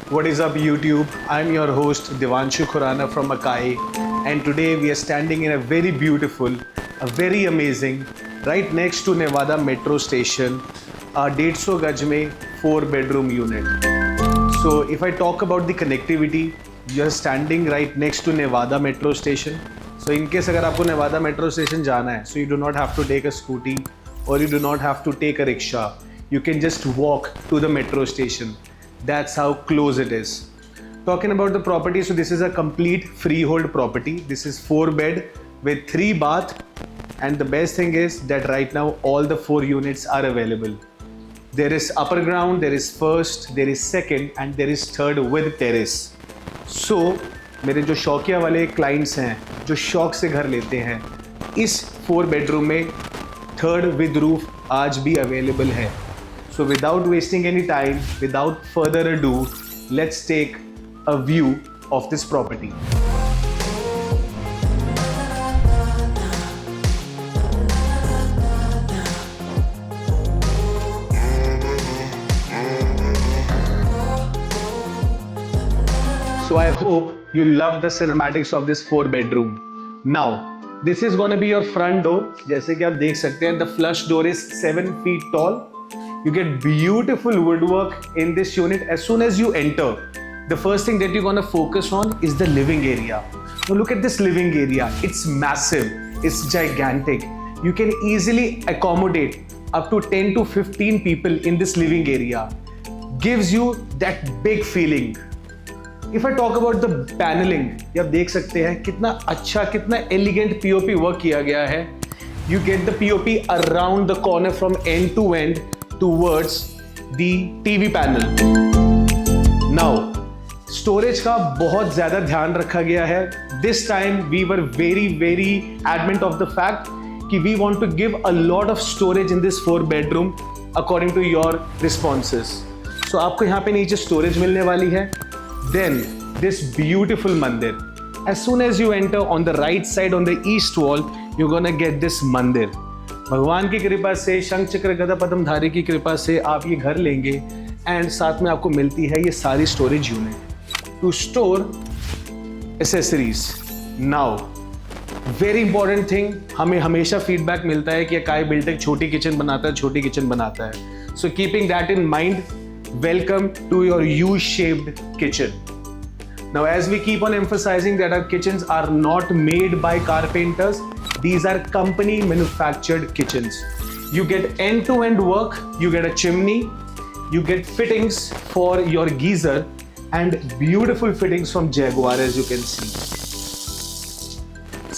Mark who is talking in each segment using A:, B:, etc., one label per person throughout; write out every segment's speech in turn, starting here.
A: What is up YouTube? I'm your host Devanshu Khurana from Akai, and today we are standing in a very beautiful, a very amazing, right next to Nevada Metro Station, a 150 गज में 4-bedroom unit. So if I talk about the connectivity, you are standing right next to Nevada Metro Station. So in case अगर आपको Nevada Metro Station जाना है, so you do not have to take a scooty or you do not have to take a rickshaw. You can just walk to the metro station. That's how close it is. Talking about the property, so this is a complete freehold property. This is 4-bed with 3 bath, and the best thing is that right now all the 4 units are available. There is upper ground, there is first, there is second, and there is third with terrace. So मेरे जो शौकिया वाले clients हैं, जो शौक से घर लेते हैं, इस 4-bedroom में third with roof आज भी available है. So without wasting any time, without further ado, let's take a view of this property. So I hope you love the cinematics of this 4-bedroom. Now, this is going to be your front door. जैसे कि आप देख सकते हैं, the flush door is 7 feet tall. You get beautiful woodwork in this unit. As soon as you enter, the first thing that you're gonna focus on is the living area. Now look at this living area. It's massive. It's gigantic. You can easily accommodate up to 10 to 15 people in this living area. Gives you that big feeling. If I talk about the paneling, ये आप देख सकते हैं कितना अच्छा, कितना elegant POP work किया गया है. You get the POP around the corner from end to end towards the TV panel. Now, storage का बहुत ज़्यादा ध्यान रखा गया है. This time we were very adamant of the fact कि we want to give a lot of storage in this 4-bedroom according to your responses. So आपको यहाँ पे नीचे storage मिलने वाली है. Then this beautiful मंदिर. As soon as you enter on the right side on the east wall, you're gonna get this मंदिर. भगवान की कृपा से, शंख चक्र गदा पद्मधारी की कृपा से आप ये घर लेंगे एंड साथ में आपको मिलती है ये सारी storage unit to store accessories. Now very important thing, हमें हमेशा फीडबैक मिलता है कि अकाई बिल्टेक छोटी किचन बनाता है, छोटी किचन बनाता है. So keeping that in mind, welcome to your U shaped kitchen. Now as we keep on emphasizing that our kitchens are not made by carpenters, these are company manufactured kitchens. You get end-to-end work, you get a chimney, you get fittings for your geyser and beautiful fittings from Jaguar as you can see.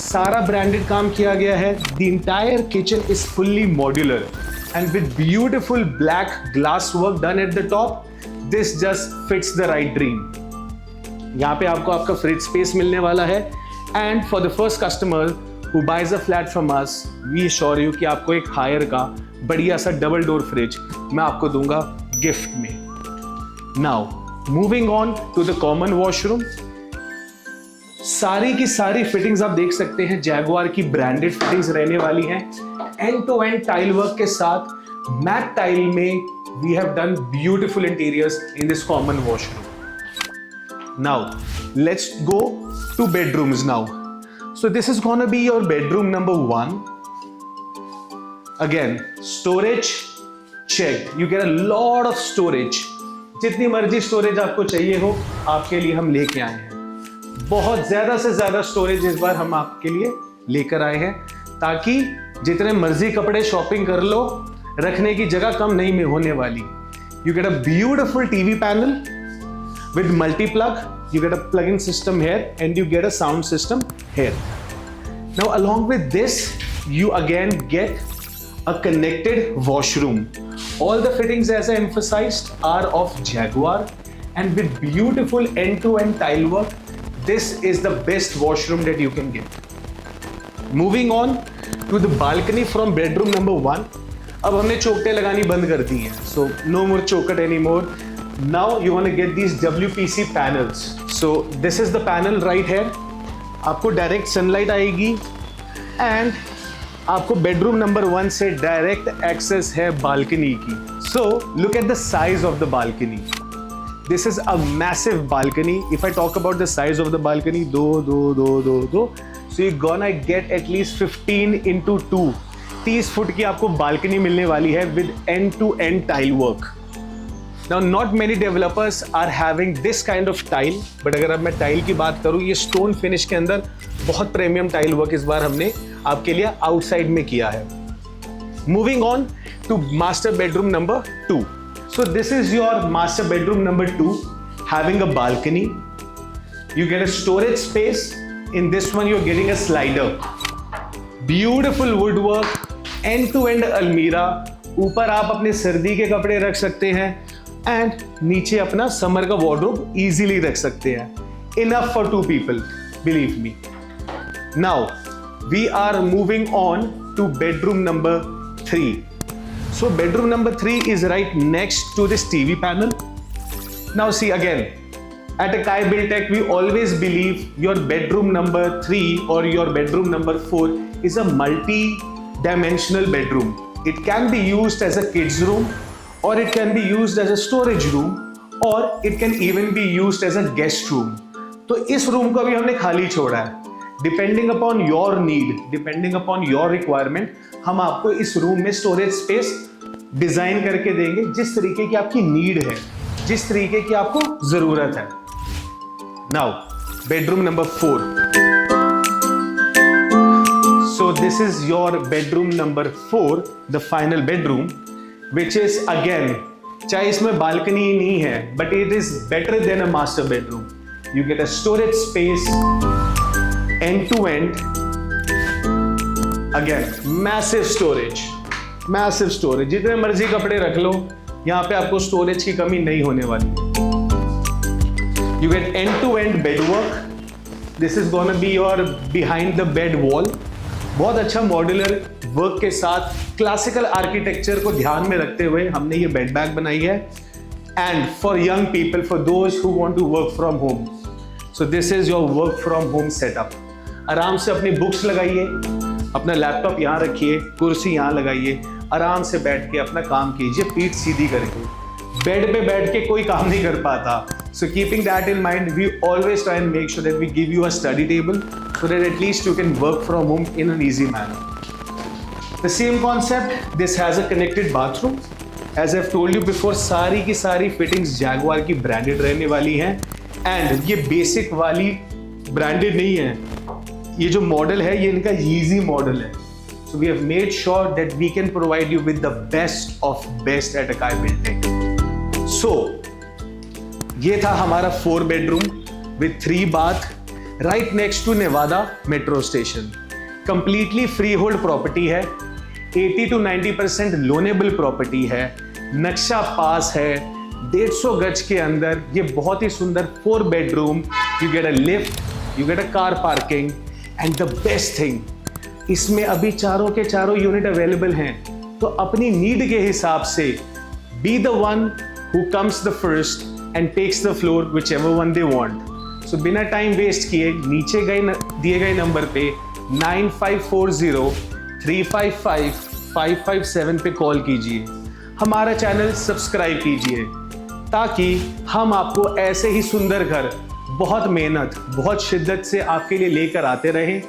A: सारा branded काम किया गया है. The entire kitchen is fully modular and with beautiful black glass work done at the top. This just fits the right dream. यहाँ पे आपको आपका fridge space मिलने वाला है and for the first customer who buys a flat from us, we assure you कि आपको एक हायर का बढ़िया सा डबल डोर फ्रिज मैं आपको दूंगा गिफ्ट में. Now moving on to the common washroom. सारी की सारी फिटिंग्स आप देख सकते हैं जैगुआर की ब्रांडेड फिटिंग्स रहने वाली हैं. End to end tile work के साथ मैट टाइल में we have done beautiful interiors in this common washroom. Now, let's go to bedrooms now. So this is gonna be your bedroom number 1. Again, storage, check. You get a lot of storage. जितनी मर्जी storage आपको चाहिए हो, आपके लिए हम लेके आए हैं. बहुत ज़्यादा से ज़्यादा storage इस बार हम आपके लिए लेकर आए हैं, ताकि जितने मर्जी कपड़े शॉपिंग कर लो, रखने की जगह कम नहीं में होने वाली. You get a beautiful TV panel. With multi-plug, you get a plug-in system here and you get a sound system here. Now along with this, you again get a connected washroom. All the fittings, as I emphasized, are of Jaguar and with beautiful end-to-end tile work. This is the best washroom that you can get. Moving on to the balcony from bedroom number 1. अब हमने चौखटें लगानी बंद कर दी हैं. So no more chaukat anymore. Now you want to get these WPC panels. So this is the panel right here. आपको direct sunlight आएगी and आपको bedroom number 1 से डायरेक्ट एक्सेस है बालकनी की. So look at the size of the balcony. This is a massive balcony. If I talk about the size of the balcony, so you're gonna get at least 15 into 2. 30 foot की आपको balcony मिलने वाली है with end-to-end tile work. Now not many developers are having this kind of tile, but अगर अब मैं tile की बात करूँ, ये स्टोन फिनिश के अंदर बहुत प्रीमियम टाइल वर्क इस बार हमने आपके लिए आउटसाइड में किया है. Moving on to master bedroom number 2. So this is your master bedroom number 2, having a balcony. You get a storage space. In this one you're getting a slider. Beautiful woodwork, end-to-end अलमीरा. ऊपर आप अपने सर्दी के कपड़े रख सकते हैं and नीचे अपना समर का wardrobe easily रख सकते हैं. Enough for 2 people, believe me. Now we are moving on to bedroom number 3. So bedroom number 3 is right next to this TV panel. Now see again, at Akai Buildtech we always believe your bedroom number 3 or your bedroom number 4 is a multi-dimensional bedroom. It can be used as a kids room, or it can be used as a storage room, or it can even be used as a guest room. तो इस room को भी हमने खाली छोड़ा है. Depending upon your need, depending upon your requirement, हम आपको इस रूम में स्टोरेज स्पेस डिजाइन करके देंगे जिस तरीके की आपकी नीड है, जिस तरीके की आपको जरूरत है. Now bedroom number 4. So this is your bedroom number 4, the final bedroom, which is again, चाहे इसमें बालकनी ही नहीं है, but it is better than a master bedroom. You get a storage space, end to end. Again massive storage, massive storage. जितने मर्जी कपड़े रख लो, यहाँ पे आपको स्टोरेज की कमी नहीं होने वाली. You get end to end bed work. This is gonna be your behind the bed wall. बहुत अच्छा मॉड्यूलर वर्क के साथ क्लासिकल आर्किटेक्चर को ध्यान में रखते हुए हमने ये बेड बैग बनाई है. And for young people, for those who want to work from home, so this is your work from home setup. आराम से अपनी बुक्स लगाइए, अपना लैपटॉप यहाँ रखिए, कुर्सी यहाँ लगाइए, आराम से बैठ के अपना काम कीजिए, पीठ सीधी करके. बेड पे बैठ के कोई काम नहीं कर पाता. So keeping that in mind, we always try and make sure that we give you a study table so that at least you can work from home in an easy manner. The same concept, this has a connected bathroom. As I've told you before, सारी की सारी fittings Jaguar की branded रहने वाली हैं, and ये basic वाली branded नहीं है. ये जो मॉडल है ये इनका Yeezy मॉडल है. So we have made sure that we can provide you with the best of best at Akai Buildtech. So ये था हमारा 4 bedroom with 3 bath right next to Nevada metro station. Completely freehold property है, 80 to 90% loanable property है, नक्शा पास है, 150 गज के अंदर. ये बहुत ही सुंदर 4 bedroom. You get a lift, you get a car parking, and the best thing, इसमें अभी चारों के चारों यूनिट अवेलेबल हैं. तो अपनी नीड के हिसाब से be the one who comes the first and takes the floor whichever one they want. So बिना टाइम वेस्ट किए नीचे दिए गए नंबर पे 9540-355-557 पे कॉल कीजिए. हमारा चैनल सब्सक्राइब कीजिए ताकि हम आपको ऐसे ही सुंदर घर बहुत मेहनत, बहुत शिद्दत से आपके लिए लेकर आते रहें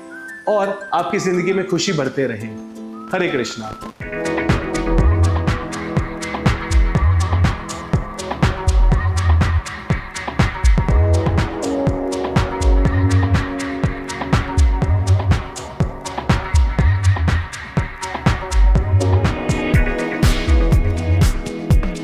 A: और आपकी जिंदगी में खुशी बढ़ते रहें. हरे कृष्णा.